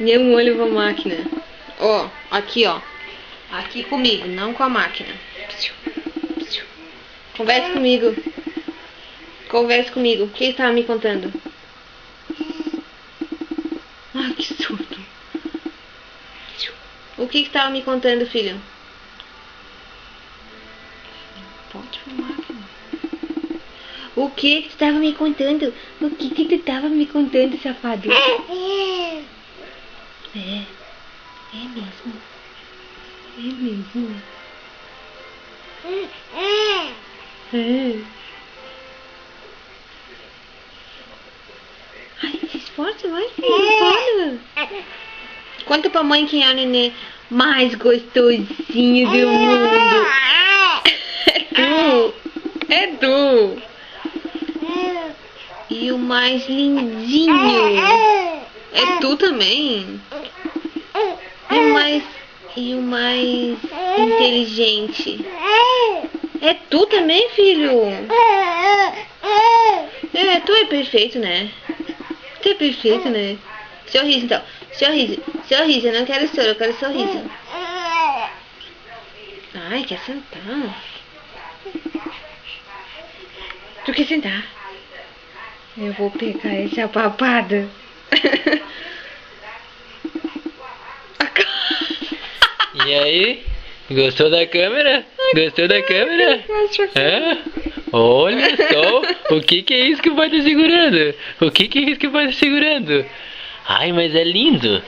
Dê um olho pra máquina. Ó, aqui, ó. Aqui comigo, não com a máquina. Converse comigo. Converse comigo. O que estava me contando? Ai, que surto. O que estava me contando, filho? Pode falar, filho. O que estava me contando? O que tu estava me contando, safado? É. É mesmo. É mesmo. É. Ai, se esforça, vai, filho. Fala. Conta pra mãe quem é o nenê mais gostosinho do mundo. É tu. E o mais lindinho. É tu também. E o mais inteligente. É tu também, filho. É, tu é perfeito, né? Tu é perfeito, né? Sorriso, então. Sorriso. Sorriso, eu não quero choro, eu quero sorriso. Ai, quer sentar? Tu quer sentar? Eu vou pegar essa papada. E aí? Gostou da câmera? Gostou da câmera? É? Olha só, o que é isso que o pai tá segurando? O que é isso que o pai tá segurando? Ai, mas é lindo.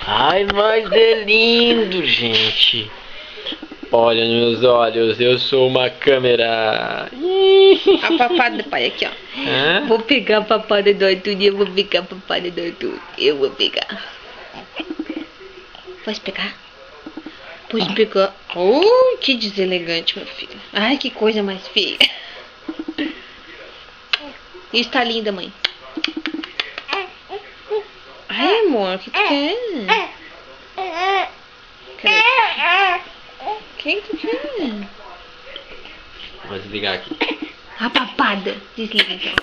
Ai, mas é lindo, gente. Olha nos meus olhos, eu sou uma câmera. A papada do pai aqui, ó. Hã? Vou pegar a papada do Arthur e eu vou pegar a papada do Arthur. Eu vou pegar. Pode pegar? Pode pegar. Oh, que deselegante, meu filho. Ai, que coisa mais feia. Isso tá linda, mãe. Ai, amor, o que tu quer? O que tu quer? Vou desligar aqui. A papada. Desliga então.